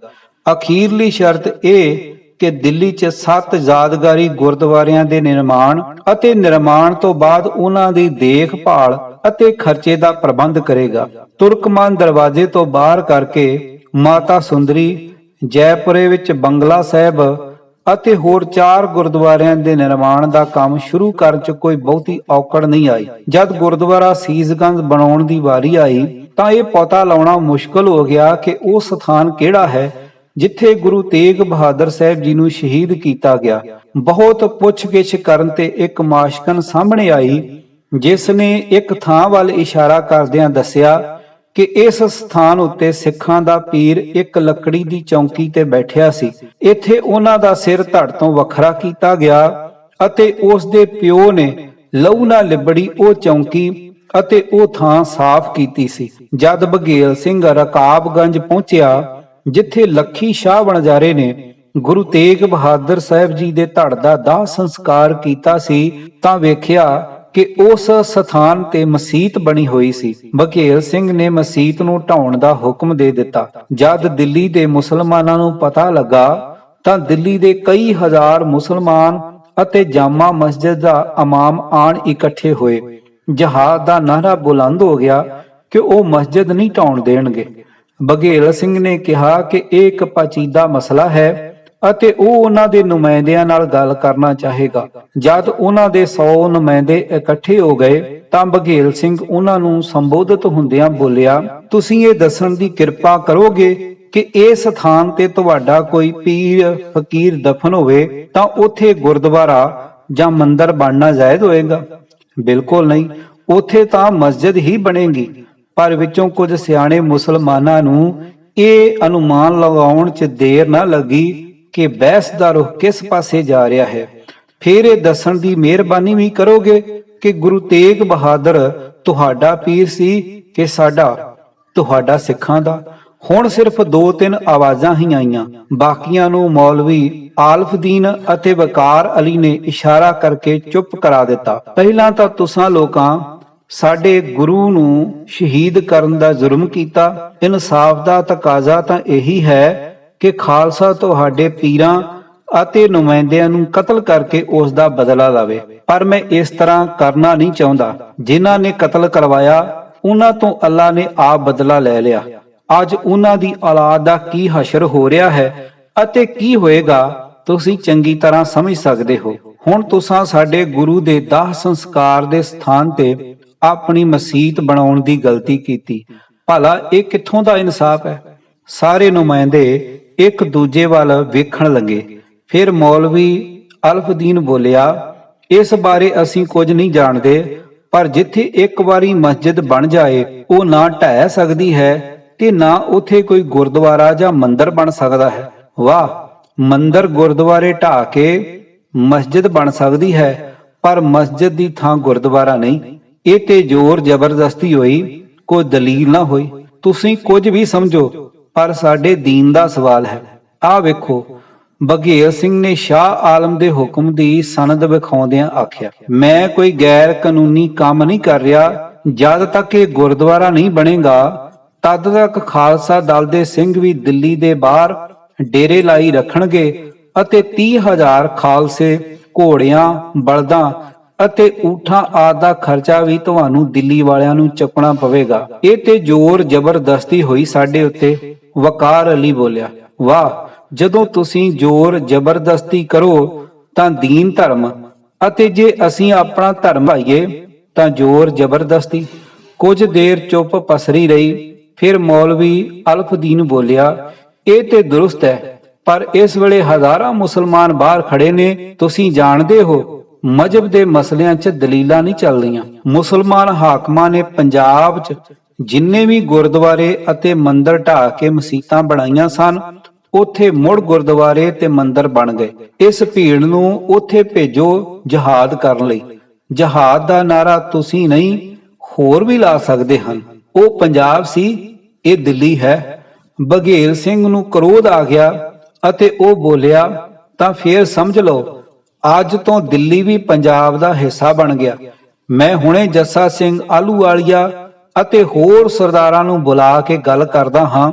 ਅਖੀਰਲੀ ਸ਼ਰਤ ਇਹ ਕਿ ਦਿੱਲੀ 'ਚ 7 ਯਾਦਗਾਰੀ ਗੁਰਦੁਆਰਿਆਂ ਦੇ ਨਿਰਮਾਣ ਅਤੇ ਨਿਰਮਾਣ ਤੋਂ ਬਾਅਦ ਉਹਨਾਂ ਦੀ ਦੇਖਭਾਲ ਅਤੇ ਖਰਚੇ ਦਾ ਪ੍ਰਬੰਧ ਕਰੇਗਾ। ਤੁਰਕਮਾਨ ਦਰਵਾਜ਼ੇ ਤੋਂ ਬਾਹਰ ਕਰਕੇ ਮਾਤਾ ਸੁੰਦਰੀ, ਜੈਪੁਰੇ ਵਿੱਚ ਬੰਗਲਾ ਸਾਹਿਬ ਅਤੇ ਹੋਰ 4 ਗੁਰਦੁਆਰਿਆਂ ਦੇ ਨਿਰਮਾਣ ਦਾ ਕੰਮ ਸ਼ੁਰੂ ਕਰਨ 'ਚ ਕੋਈ ਬਹੁਤੀ ਔਕੜ ਨਹੀਂ ਆਈ। ਜਦ ਗੁਰਦੁਆਰਾ ਸੀਸਗੰਜ ਬਣਾਉਣ ਦੀ ਵਾਰੀ ਆਈ ਤਾਂ ਇਹ ਪਤਾ ਲਾਉਣਾ ਮੁਸ਼ਕਲ ਹੋ ਗਿਆ ਕਿ ਉਹ ਸਥਾਨ ਕਿਹੜਾ ਹੈ ਜਿੱਥੇ ਗੁਰੂ ਤੇਗ ਬਹਾਦਰ ਸਾਹਿਬ ਜੀ ਨੂੰ ਸ਼ਹੀਦ ਕੀਤਾ ਗਿਆ। ਬਹੁਤ ਪੁੱਛਗਿੱਛ ਕਰਨ ਤੇ ਇੱਕ ਮਾਸ਼ਕਨ ਸਾਹਮਣੇ ਆਈ ਜਿਸ ਨੇ ਇੱਕ ਥਾਂ ਵੱਲ ਇਸ਼ਾਰਾ ਕਰਦਿਆਂ ਦੱਸਿਆ ਕਿ ਇਸ ਸਥਾਨ ਉੱਤੇ ਸਿੱਖਾਂ ਦਾ ਪੀਰ ਇੱਕ ਲੱਕੜੀ ਦੀ ਚੌਂਕੀ ਤੇ ਬੈਠਿਆ ਸੀ। ਇੱਥੇ ਉਹਨਾਂ ਦਾ ਸਿਰ ਧੜ ਤੋਂ ਵੱਖਰਾ ਕੀਤਾ ਗਿਆ ਅਤੇ ਉਸ ਦੇ ਪਿਓ ਨੇ ਲਹੂ ਨਾਲ ਲਿਬੜੀ ਉਹ ਚੌਂਕੀ ਅਤੇ ਉਹ ਥਾਂ ਸਾਫ਼ ਕੀਤੀ ਸੀ। ਜਦ ਬਘੇਲ ਸਿੰਘ ਰਕਾਬਗੰਜ ਪਹੁੰਚਿਆ ਜਿੱਥੇ ਲੱਖੀ ਸ਼ਾਹ ਵਣਜਾਰੇ ਨੇ ਗੁਰੂ ਤੇਗ ਬਹਾਦਰ ਸਾਹਿਬ ਜੀ ਦੇ ਧੜ ਦਾ ਦਾਹ ਸੰਸਕਾਰ ਕੀਤਾ ਸੀ ਤਾਂ ਵੇਖਿਆ ਕਿ ਉਸ ਸਥਾਨ ਤੇ ਮਸੀਤ ਬਣੀ ਹੋਈ ਸੀ। ਬਘੇਲ ਸਿੰਘ ਨੇ ਮਸੀਤ ਨੂੰ ਢਾਉਣ ਦਾ ਹੁਕਮ ਦੇ ਦਿੱਤਾ। ਜਦ ਦਿੱਲੀ ਦੇ ਮੁਸਲਮਾਨਾਂ ਨੂੰ ਪਤਾ ਲੱਗਾ ਤਾਂ ਦਿੱਲੀ ਦੇ ਕਈ ਹਜ਼ਾਰ ਮੁਸਲਮਾਨ ਅਤੇ ਜਾਮਾ ਮਸਜਿਦ ਦਾ ਇਮਾਮ ਆਣ ਇਕੱਠੇ ਹੋਏ। ਜਹਾਦ ਦਾ ਨਾਰਾ ਬੁਲੰਦ ਹੋ ਗਿਆ ਕਿ ਉਹ ਮਸਜਿਦ ਨਹੀਂ ਢਾਉਣ ਦੇਣਗੇ। ਬਘੇਲ ਸਿੰਘ ਨੇ ਕਿਹਾ ਕਿ ਇਹ ਇੱਕ ਪੇਚੀਦਾ ਮਸਲਾ ਹੈ ਅਤੇ ਉਹ ਉਹਨਾਂ ਦੇ ਨੁਮਾਇੰਦਿਆਂ ਨਾਲ ਗੱਲ ਕਰਨਾ ਚਾਹੇਗਾ। ਜਦ ਉਹਨਾਂ ਦੇ 100 ਨੁਮਾਇੰਦੇ ਇਕੱਠੇ ਹੋ ਗਏ ਤਾਂ ਬਘੇਲ ਸਿੰਘ ਉਹਨਾਂ ਨੂੰ ਸੰਬੋਧਿਤ ਹੁੰਦਿਆਂ ਬੋਲਿਆ, ਤੁਸੀਂ ਇਹ ਦੱਸਣ ਦੀ ਕਿਰਪਾ ਕਰੋਗੇ ਕਿ ਇਸ ਸਥਾਨ ਤੇ ਤੁਹਾਡਾ ਕੋਈ ਪੀਰ ਫਕੀਰ ਦਫਨ ਹੋਵੇ ਤਾਂ ਉੱਥੇ ਗੁਰਦੁਆਰਾ ਜਾਂ ਮੰਦਿਰ ਬਣਨਾ ਜਾਇਜ਼ ਹੋਏਗਾ? ਬਿਲਕੁਲ ਨਹੀਂ, ਉੱਥੇ ਤਾਂ ਮਸਜਿਦ ਹੀ ਬਣੇਗੀ। ਪਰ ਵਿੱਚੋਂ ਕੁਝ ਸਿਆਣੇ ਮੁਸਲਮਾਨਾਂ ਨੂੰ ਇਹ ਅਨੁਮਾਨ ਲਗਾਉਣ 'ਚ ਦੇਰ ਨਾ ਲੱਗੀ ਕਿ ਬਹਿਸ ਦਾ ਰੁਖ ਕਿਸ ਪਾਸੇ ਜਾ ਰਿਹਾ ਹੈ। ਫਿਰ ਇਹ ਦੱਸਣ ਦੀ ਮਿਹਰਬਾਨੀ ਵੀ ਕਰੋਗੇ ਕਿ ਗੁਰੂ ਤੇਗ ਬਹਾਦਰ ਤੁਹਾਡਾ ਪੀਰ ਸੀ ਕਿ ਸਾਡਾ, ਤੁਹਾਡਾ ਸਿੱਖਾਂ ਦਾ? ਹੁਣ ਸਿਰਫ 2-3 ਆਵਾਜ਼ਾਂ ਹੀ ਆਈਆਂ। ਬਾਕੀਆਂ ਨੂੰ ਮੌਲਵੀ ਆਲਫਦੀਨ ਅਤੇ ਵਕਾਰ ਅਲੀ ਨੇ ਇਸ਼ਾਰਾ ਕਰਕੇ ਚੁੱਪ ਕਰਾ ਦਿੱਤਾ। ਪਹਿਲਾਂ ਤਾਂ ਤੁਸਾਂ ਲੋਕਾਂ ਸਾਡੇ ਗੁਰੂ ਨੂੰ ਸ਼ਹੀਦ ਕਰਨ ਦਾ ਜ਼ੁਲਮ ਕੀਤਾ। ਇਨਸਾਫ ਦਾ ਤਕਾਜ਼ਾ ਤਾਂ ਇਹੀ ਹੈ ਕਿ ਖਾਲਸਾ ਤੁਹਾਡੇ ਪੀਰਾਂ ਅਤੇ ਨੁਮਾਇੰਦਿਆਂ ਨੂੰ ਕਤਲ ਕਰਕੇ ਉਸ ਦਾ ਬਦਲਾ ਲਵੇ। ਪਰ ਮੈਂ ਇਸ ਤਰ੍ਹਾਂ ਕਰਨਾ ਨਹੀਂ ਚਾਹੁੰਦਾ। ਜਿਨ੍ਹਾਂ ਨੇ ਕਤਲ ਕਰਵਾਇਆ ਉਹਨਾਂ ਤੋਂ ਅੱਲਾ ਨੇ ਆਪ ਬਦਲਾ ਲੈ ਲਿਆ। ਅੱਜ ਉਹਨਾਂ ਦੀ ਔਲਾਦ ਦਾ ਕੀ ਹਸ਼ਰ ਹੋ ਰਿਹਾ ਹੈ ਅਤੇ ਕੀ ਹੋਏਗਾ ਤੁਸੀਂ ਚੰਗੀ ਤਰ੍ਹਾਂ ਸਮਝ ਸਕਦੇ ਹੋ। ਹੁਣ ਤੁਸੀਂ ਸਾਡੇ ਗੁਰੂ ਦੇ ਦਾਹ ਸੰਸਕਾਰ ਦੇ ਸਥਾਨ ਤੇ ਆਪਣੀ ਮਸੀਤ ਬਣਾਉਣ ਦੀ ਗਲਤੀ ਕੀਤੀ। ਭਲਾ ਇਹ ਕਿੱਥੋਂ ਦਾ ਇਨਸਾਫ ਹੈ? ਸਾਰੇ ਨੁਮਾਇੰਦੇ ਇੱਕ ਦੂਜੇ ਵੱਲ ਵੇਖਣ ਲੱਗੇ। ਫਿਰ ਮੌਲਵੀ ਅਲਫਦੀਨ ਬੋਲਿਆ, ਇਸ ਬਾਰੇ ਅਸੀਂ ਕੁਝ ਨਹੀਂ ਜਾਣਦੇ, ਪਰ ਜਿੱਥੇ ਇੱਕ ਵਾਰੀ ਮਸਜਿਦ ਬਣ ਜਾਏ ਉਹ ਨਾ ਢਹਿ ਸਕਦੀ ਹੈ ਤੇ ਨਾ ਉੱਥੇ ਕੋਈ ਗੁਰਦੁਆਰਾ ਜਾਂ ਮੰਦਿਰ ਬਣ ਸਕਦਾ ਹੈ। ਵਾਹ, ਮੰਦਿਰ ਗੁਰਦੁਆਰੇ ਢਾਹ ਕੇ ਮਸਜਿਦ ਬਣ ਸਕਦੀ ਹੈ ਪਰ ਮਸਜਿਦ ਦੀ ਥਾਂ ਗੁਰਦੁਆਰਾ ਨਹੀਂ। ਇਹ ਤੇ ਜ਼ੋਰ ਜ਼ਬਰਦਸਤੀ ਹੋਈ, ਕੋਈ ਦਲੀਲ ਨਾ ਹੋਈ। ਤੁਸੀਂ ਕੁਝ ਵੀ ਸਮਝੋ ਪਰ ਸਾਡੇ ਦੀਨ ਦਾ ਸਵਾਲ ਹੈ। ਆਹ ਵੇਖੋ, ਬਘੇਲ ਸਿੰਘ ਨੇ ਸ਼ਾਹ ਆਲਮ ਦੇ ਹੁਕਮ ਦੀ ਸਨਦ ਵਿਖਾਉਂਦਿਆਂ ਆਖਿਆ, ਮੈਂ ਕੋਈ ਗੈਰ ਕਾਨੂੰਨੀ ਕੰਮ ਨਹੀਂ ਕਰ ਰਿਹਾ। ਜਦ ਤੱਕ ਇਹ ਗੁਰਦੁਆਰਾ ਨਹੀਂ ਬਣੇਗਾ ਤਦ ਤੱਕ ਖਾਲਸਾ ਦਲ ਦੇ ਸਿੰਘ ਵੀ ਦਿੱਲੀ ਦੇ ਬਾਹਰ ਡੇਰੇ ਲਾਈ ਰੱਖਣਗੇ ਅਤੇ 30,000 ਖਾਲਸੇ ਘੋੜਿਆਂ, ਬਲਦਾਂ ਅਤੇ ਊਠਾਂ ਆਦਿ ਦਾ ਖਰਚਾ ਵੀ ਤੁਹਾਨੂੰ ਦਿੱਲੀ ਵਾਲਿਆਂ ਨੂੰ ਚੁੱਕਣਾ ਪਵੇਗਾ। ਇਹ ਤੇ ਜ਼ੋਰ ਜ਼ਬਰਦਸਤੀ ਹੋਈ ਸਾਡੇ ਉੱਤੇ। ਵਕਾਰ ਅਲੀ ਬੋਲਿਆ, ਵਾਹ, ਜਦੋਂ ਤੁਸੀਂ ਜ਼ੋਰ ਜ਼ਬਰਦਸਤੀ ਕਰੋ ਤਾਂ ਦੀਨ ਧਰਮ, ਅਤੇ ਜੇ ਅਸੀਂ ਆਪਣਾ ਧਰਮ ਭਾਈਏ ਤਾਂ ਜ਼ੋਰ ਜ਼ਬਰਦਸਤੀ। ਕੁਝ ਦੇਰ ਚੁੱਪ ਪਸਰੀ ਰਹੀ। ਫਿਰ ਮੌਲਵੀ ਅਲਫਦੀਨ ਬੋਲਿਆ, ਇਹ ਤੇ ਦੁਰਸਤ ਹੈ, ਪਰ ਇਸ ਵੇਲੇ ਹਜ਼ਾਰਾਂ ਮੁਸਲਮਾਨ ਬਾਹਰ ਖੜੇ ਨੇ। ਤੁਸੀਂ ਜਾਣਦੇ ਹੋ ਮਜ਼ਹਬ ਦੇ ਮਸਲਿਆਂ 'ਚ ਦਲੀਲਾਂ ਨਹੀਂ ਚੱਲਦੀਆਂ। ਮੁਸਲਮਾਨ ਹਾਕਮਾਂ ਨੇ ਪੰਜਾਬ 'ਚ ਜਿੰਨੇ ਵੀ ਗੁਰਦੁਆਰੇ ਅਤੇ ਮੰਦਿਰ ਢਾਹ ਕੇ ਮਸੀਤਾਂ ਬਣਾਈਆਂ ਸਨ, ਉੱਥੇ ਮੁੜ ਗੁਰਦੁਆਰੇ ਤੇ ਮੰਦਿਰ ਬਣ ਗਏ। ਇਸ ਭੀੜ ਨੂੰ ਉੱਥੇ ਭੇਜੋ ਜਹਾਦ ਕਰਨ ਲਈ। ਜਹਾਦ ਦਾ ਨਾਰਾ ਤੁਸੀਂ ਨਹੀਂ, ਹੋਰ ਵੀ ਲਾ ਸਕਦੇ ਹਨ। ਉਹ ਪੰਜਾਬ ਸੀ, ਇਹ ਦਿੱਲੀ ਹੈ। ਬਘੇਲ ਸਿੰਘ ਨੂੰ ਕ੍ਰੋਧ ਆ ਗਿਆ ਅਤੇ ਉਹ ਬੋਲਿਆ, ਤਾਂ ਫੇਰ ਸਮਝ ਲਓ ਅੱਜ ਤੋਂ ਦਿੱਲੀ ਵੀ ਪੰਜਾਬ ਦਾ ਹਿੱਸਾ ਬਣ ਗਿਆ। ਮੈਂ ਹੁਣੇ ਜੱਸਾ ਸਿੰਘ ਆਹਲੂਵਾਲੀਆ ਅਤੇ ਹੋਰ ਸਰਦਾਰਾਂ ਨੂੰ ਬੁਲਾ ਕੇ ਗੱਲ ਕਰਦਾ ਹਾਂ।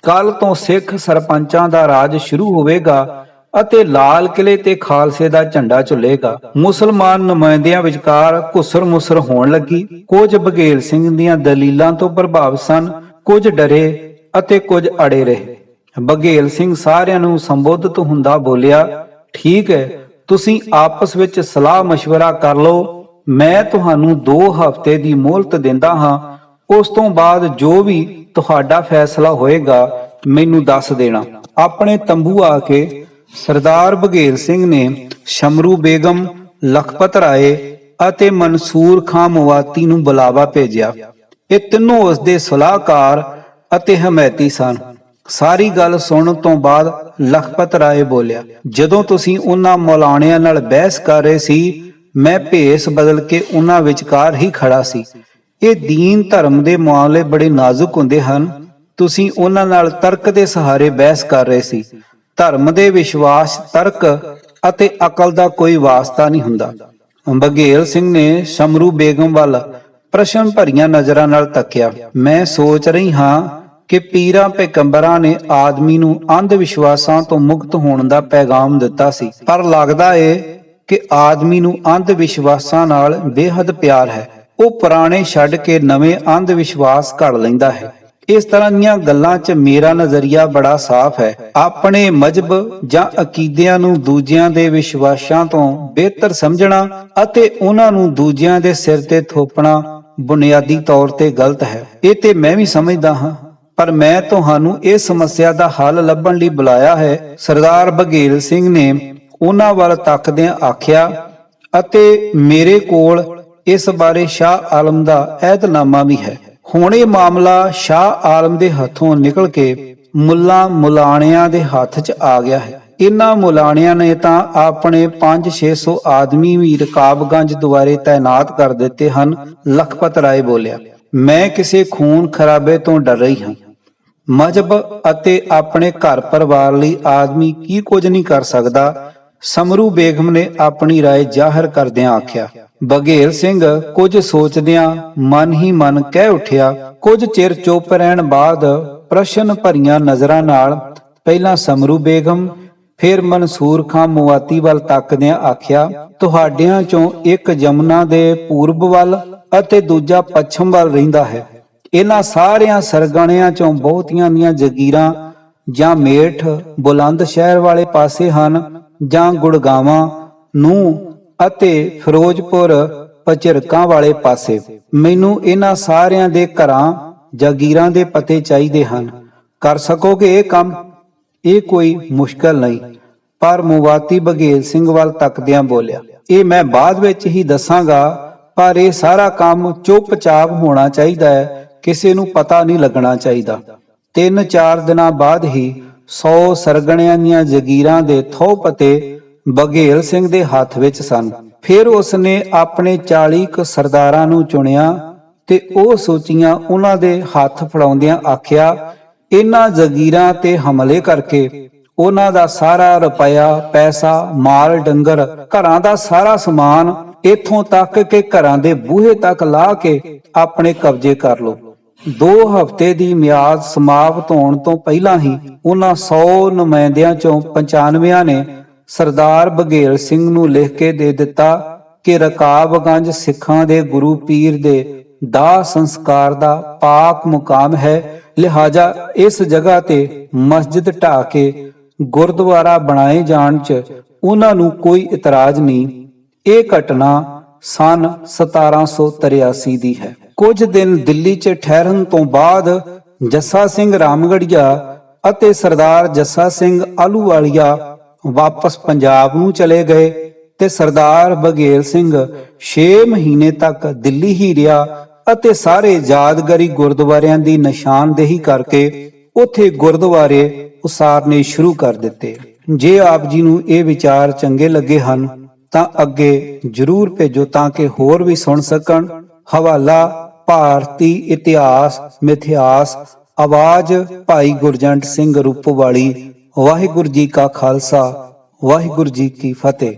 ਕੱਲ ਤੋਂ ਸਿੱਖ ਸਰਪੰਚਾਂ ਦਾ ਰਾਜ ਸ਼ੁਰੂ ਹੋਵੇਗਾ ਅਤੇ ਲਾਲ ਕਿਲੇ ਤੇ ਖਾਲਸੇ ਦਾ ਝੰਡਾ ਝੁੱਲੇਗਾ। ਮੁਸਲਮਾਨ ਨੁਮਾਇੰਦਿਆਂ ਵਿਚਕਾਰ ਘੁਸਰ ਮੁਸਰ ਹੋਣ ਲੱਗੀ। ਕੁਝ ਬਘੇਲ ਸਿੰਘ ਦੀਆਂ ਦਲੀਲਾਂ ਤੋਂ ਪ੍ਰਭਾਵਿਤ ਸਨ, ਕੁਝ ਡਰੇ ਅਤੇ ਕੁਝ ਅੜੇ ਰਹੇ। ਬਘੇਲ ਸਿੰਘ ਸਾਰਿਆਂ ਨੂੰ ਸੰਬੋਧਿਤ ਹੁੰਦਾ ਬੋਲਿਆ, ਠੀਕ ਹੈ, ਤੁਸੀਂ ਆਪਸ ਵਿੱਚ ਸਲਾਹ ਮਸ਼ਵਰਾ ਕਰ ਲਓ। ਮੈਂ ਤੁਹਾਨੂੰ 2 ਹਫ਼ਤੇ ਦੀ ਮੋਹਲਤ ਦਿੰਦਾ ਹਾਂ। ਉਸ ਤੋਂ ਬਾਅਦ ਜੋ ਵੀ ਤੁਹਾਡਾ ਫੈਸਲਾ ਹੋਏਗਾ ਮੈਨੂੰ ਦੱਸ ਦੇਣਾ। ਆਪਣੇ ਤੰਬੂ ਆ ਕੇ ਸਰਦਾਰ ਬਘੇਲ ਸਿੰਘ ਨੇ ਸ਼ਮਰੂ ਬੇਗਮ, ਲਖਪਤ ਰਾਏ ਅਤੇ ਮਨਸੂਰ ਖਾਂ ਮਵਾਤੀ ਨੂੰ ਬੁਲਾਵਾ ਭੇਜਿਆ। ਇਹ ਤਿੰਨੋਂ ਉਸ ਦੇ ਸਲਾਹਕਾਰ ਅਤੇ ਹਮੈਤੀ ਸਨ। ਸਾਰੀ ਗੱਲ ਸੁਣਨ ਤੋਂ ਬਾਅਦ ਲਖਪਤ ਰਾਏ ਬੋਲਿਆ, ਜਦੋਂ ਤੁਸੀਂ ਉਹਨਾਂ ਮੌਲਾਣਿਆਂ ਨਾਲ ਬਹਿਸ ਕਰ ਰਹੇ ਸੀ, ਮੈਂ ਭੇਸ ਬਦਲ ਕੇ ਉਹਨਾਂ ਵਿਚਕਾਰ ਹੀ ਖੜਾ ਸੀ। ਇਹ ਦੀਨ ਧਰਮ ਦੇ ਮਾਮਲੇ ਬੜੇ ਨਾਜ਼ੁਕ ਹੁੰਦੇ ਹਨ। ਤੁਸੀਂ ਉਹਨਾਂ ਨਾਲ ਤਰਕ ਦੇ ਸਹਾਰੇ ਬਹਿਸ ਕਰ ਰਹੇ ਸੀ। ਧਰਮ ਦੇ ਵਿਸ਼ਵਾਸ, ਤਰਕ ਅਤੇ ਅਕਲ ਦਾ ਕੋਈ ਵਾਸਤਾ ਨਹੀਂ ਹੁੰਦਾ। ਬਘੇਲ ਸਿੰਘ ਨੇ ਸ਼ਮਰੂ ਬੇਗਮ ਵੱਲ ਪ੍ਰਸ਼ਨ ਭਰੀਆਂ ਨਜ਼ਰਾਂ ਨਾਲ ਤੱਕਿਆ। ਮੈਂ ਸੋਚ ਰਹੀ ਹਾਂ ਕਿ ਪੀਰਾਂ ਪੈਗੰਬਰਾਂ ਨੇ ਆਦਮੀ ਨੂੰ ਅੰਧ ਵਿਸ਼ਵਾਸਾਂ ਤੋਂ ਮੁਕਤ ਹੋਣ ਦਾ ਪੈਗਾਮ ਦਿੱਤਾ ਸੀ, ਪਰ ਲੱਗਦਾ ਏ ਕਿ ਆਦਮੀ ਨੂੰ ਅੰਧ ਵਿਸ਼ਵਾਸਾਂ ਨਾਲ ਬੇਹੱਦ ਪਿਆਰ ਹੈ। ਉਹ ਪੁਰਾਣੇ ਛੱਡ ਕੇ ਨਵੇਂ ਅੰਧ ਵਿਸ਼ਵਾਸ ਘੜ ਲੈਂਦਾ ਹੈ। ਇਸ ਤਰ੍ਹਾਂ ਦੀਆਂ ਗੱਲਾਂ 'ਚ ਮੇਰਾ ਨਜ਼ਰੀਆ ਬੜਾ ਸਾਫ਼ ਹੈ। ਆਪਣੇ ਮਜ਼ਹਬ ਜਾਂ ਅਕੀਦਿਆਂ ਨੂੰ ਦੂਜਿਆਂ ਦੇ ਵਿਸ਼ਵਾਸਾਂ ਤੋਂ ਬਿਹਤਰ ਸਮਝਣਾ ਅਤੇ ਉਹਨਾਂ ਨੂੰ ਦੂਜਿਆਂ ਦੇ ਸਿਰ ਤੇ ਥੋਪਣਾ ਬੁਨਿਆਦੀ ਤੌਰ ਤੇ ਗਲਤ ਹੈ। ਇਹ ਤੇ ਮੈਂ ਵੀ ਸਮਝਦਾ ਹਾਂ, ਪਰ ਮੈਂ ਤੁਹਾਨੂੰ ਇਸ ਸਮੱਸਿਆ ਦਾ ਹੱਲ ਲੱਭਣ ਲਈ ਬੁਲਾਇਆ ਹੈ। ਸਰਦਾਰ ਬਘੇਲ ਸਿੰਘ ਨੇ ਉਹਨਾਂ ਵੱਲ ਤੱਕਦਿਆਂ ਆਖਿਆ, ਅਤੇ ਮੇਰੇ ਕੋਲ ਇਸ ਬਾਰੇ ਸ਼ਾਹ ਆਲਮ ਦਾ ਅਹਿਦਨਾਮਾ ਵੀ ਹੈ। ਹੁਣ ਇਹ ਮਾਮਲਾ ਸ਼ਾਹ ਆਲਮ ਦੇ ਹੱਥੋਂ ਨਿਕਲ ਕੇ ਮੁੱਲਾ ਮੁਲਾਣਿਆਂ ਦੇ ਹੱਥ 'ਚ ਆ ਗਿਆ ਹੈ। ਇਹਨਾਂ ਮੁਲਾਣਿਆਂ ਨੇ ਤਾਂ ਆਪਣੇ 500-600 ਆਦਮੀ ਵੀ ਰਕਾਬਗੰਜ ਦੁਆਰੇ ਤਾਇਨਾਤ ਕਰ ਦਿੱਤੇ ਹਨ। ਲਖਪਤ ਰਾਏ ਬੋਲਿਆ, ਮੈਂ ਕਿਸੇ ਖੂਨ ਖਰਾਬੇ ਤੋਂ ਡਰ ਰਹੀ ਹਾਂ। ਮਜ਼ਹਬ ਅਤੇ ਆਪਣੇ ਘਰ ਪਰਿਵਾਰ ਲਈ ਆਦਮੀ ਕੀ ਕੁਝ ਨਹੀਂ ਕਰ ਸਕਦਾ। ਸ਼ਮਰੂ ਬੇਗਮ ਨੇ ਆਪਣੀ ਰਾਏ ਜ਼ਾਹਰ ਕਰਦਿਆਂ ਆਖਿਆ। ਬਘੇਲ ਸਿੰਘ ਕੁਝ ਸੋਚਦਿਆਂ ਮਨ ਹੀ ਮਨ ਕਹਿ ਉੱਠਿਆ। ਕੁਝ ਚਿਰ ਚੁੱਪ ਰਹਿਣ ਬਾਅਦ ਪ੍ਰਸ਼ਨ ਭਰੀਆਂ ਨਜ਼ਰਾਂ ਨਾਲ ਪਹਿਲਾਂ ਸ਼ਮਰੂ ਬੇਗਮ, ਫਿਰ ਮਨਸੂਰ ਖਾਂ ਮਵਾਤੀ ਵੱਲ ਤੱਕਦਿਆਂ ਆਖਿਆ, ਤੁਹਾਡਿਆਂ ਚੋਂ ਇੱਕ ਜਮਨਾ ਦੇ ਪੂਰਬ ਵੱਲ ਅਤੇ ਦੂਜਾ ਪੱਛਮ ਵੱਲ ਰਹਿੰਦਾ ਹੈ। ਇਹਨਾਂ ਸਾਰਿਆਂ ਸਰਗਣਿਆਂ ਚੋਂ ਬਹੁਤੀਆਂ ਦੀਆਂ ਜਗੀਰਾਂ ਜਾਂ ਮੇਠ ਬੁਲੰਦ ਸ਼ਹਿਰ ਵਾਲੇ ਪਾਸੇ ਹਨ, ਜਾਂ ਗੁੜਗਾਵਾਂ ਨੂੰ ਅਤੇ ਫਿਰੋਜ਼ਪੁਰ ਪਚਿਰਕਾਂ ਵਾਲੇ ਪਾਸੇ। ਮੈਨੂੰ ਇਹਨਾਂ ਸਾਰਿਆਂ ਦੇ ਘਰਾਂ ਜਾਗੀਰਾਂ ਦੇ ਪਤੇ ਚਾਹੀਦੇ ਹਨ। ਕਰ ਸਕੋਗੇ ਇਹ ਕੰਮ? ਇਹ ਕੋਈ ਮੁਸ਼ਕਲ ਨਹੀਂ। ਪਰ ਮਵਾਤੀ ਬਘੇਲ ਸਿੰਘ ਵੱਲ ਤੱਕਦਿਆਂ ਬੋਲਿਆ, ਇਹ ਮੈਂ ਬਾਅਦ ਵਿੱਚ ਹੀ ਦੱਸਾਂਗਾ, ਪਰ ਇਹ ਸਾਰਾ ਕੰਮ ਚੁੱਪਚਾਪ ਹੋਣਾ ਚਾਹੀਦਾ ਹੈ, ਕਿਸੇ ਨੂੰ ਪਤਾ ਨਹੀਂ ਲੱਗਣਾ ਚਾਹੀਦਾ। 3-4 ਦਿਨਾਂ ਬਾਅਦ ਹੀ 100 ਸਰਗਣਿਆਂ ਦੀਆਂ ਜਗੀਰਾਂ ਦੇ ਥਹੁ ਪਤੇ ਬਘੇਲ ਸਿੰਘ ਦੇ ਹੱਥ ਵਿੱਚ ਸਨ। ਫਿਰ ਉਸਨੇ ਆਪਣੇ 40 ਕੁ ਸਰਦਾਰਾਂ ਨੂੰ ਚੁਣਿਆ ਤੇ ਉਹ ਸੂਚੀਆਂ ਉਹਨਾਂ ਦੇ ਹੱਥ ਫੜਾਉਂਦਿਆਂ ਆਖਿਆ, ਇਹਨਾਂ ਜਗੀਰਾਂ ਤੇ ਹਮਲੇ ਕਰਕੇ ਉਹਨਾਂ ਦਾ ਸਾਰਾ ਰੁਪਇਆ, ਪੈਸਾ, ਮਾਲ ਡੰਗਰ, ਘਰਾਂ ਦਾ ਸਾਰਾ ਸਮਾਨ, ਇੱਥੋਂ ਤੱਕ ਕਿ ਘਰਾਂ ਦੇ ਬੂਹੇ ਤੱਕ ਲਾ ਕੇ ਆਪਣੇ ਕਬਜ਼ੇ ਕਰ ਲਓ। 2 ਹਫ਼ਤੇ ਦੀ ਮਿਆਦ ਸਮਾਪਤ ਹੋਣ ਤੋਂ ਪਹਿਲਾਂ ਹੀ ਉਹਨਾਂ 100 ਨੁਮਾਇੰਦਿਆਂ ਚੋਂ 95 ਨੇ ਸਰਦਾਰ ਬਘੇਲ ਸਿੰਘ ਨੂੰ ਲਿਖ ਕੇ ਦੇ ਦਿੱਤਾ ਕਿ ਰਕਾਬਗੰਜ ਸਿੱਖਾਂ ਦੇ ਗੁਰੂ ਪੀਰ ਦੇ ਦਾਹ ਸੰਸਕਾਰ ਦਾ ਪਾਕ ਮੁਕਾਮ ਹੈ, ਲਿਹਾਜ਼ਾ ਇਸ ਜਗ੍ਹਾ ਤੇ ਮਸਜਿਦ ਢਾਹ ਕੇ ਗੁਰਦੁਆਰਾ ਬਣਾਏ ਜਾਣ 'ਚ ਉਹਨਾਂ ਨੂੰ ਕੋਈ ਇਤਰਾਜ਼ ਨਹੀਂ। ਇਹ ਘਟਨਾ ਸਨ 1783 ਦੀ ਹੈ। ਕੁਝ ਦਿਨ ਦਿੱਲੀ 'ਚ ਠਹਿਰਨ ਤੋਂ ਬਾਅਦ ਜੱਸਾ ਸਿੰਘ ਰਾਮਗੜੀਆ ਅਤੇ ਸਰਦਾਰ ਜੱਸਾ ਸਿੰਘ ਆਹਲੂਵਾਲੀਆ ਵਾਪਸ ਪੰਜਾਬ ਨੂੰ ਚਲੇ ਗਏ ਤੇ ਸਰਦਾਰ ਬਘੇਲ ਸਿੰਘ 6 ਮਹੀਨੇ ਤੱਕ ਦਿੱਲੀ ਹੀ ਰਿਹਾ ਅਤੇ ਸਾਰੇ ਯਾਦਗਾਰੀ ਗੁਰਦੁਆਰਿਆਂ ਦੀ ਨਿਸ਼ਾਨਦੇਹੀ ਕਰਕੇ ਉੱਥੇ ਗੁਰਦੁਆਰੇ ਉਸਾਰਨੇ ਸ਼ੁਰੂ ਕਰ ਦਿੱਤੇ। ਜੇ ਆਪ ਜੀ ਨੂੰ ਇਹ ਵਿਚਾਰ ਚੰਗੇ ਲੱਗੇ ਹਨ ਤਾਂ ਅੱਗੇ ਜਰੂਰ ਭੇਜੋ ਤਾਂ ਕਿ ਹੋਰ ਵੀ ਸੁਣ ਸਕਣ। ਹਵਾਲਾ ਭਾਰਤੀ ਇਤਿਹਾਸ ਮਿਥਿਹਾਸ, ਆਵਾਜ਼ ਭਾਈ ਗੁਰਜੰਟ ਸਿੰਘ ਰੂਪੋਵਾਲੀ। ਵਾਹਿਗੁਰੂ ਜੀ ਕਾ ਖਾਲਸਾ, ਵਾਹਿਗੁਰੂ ਜੀ ਕੀ ਫਤਿਹ।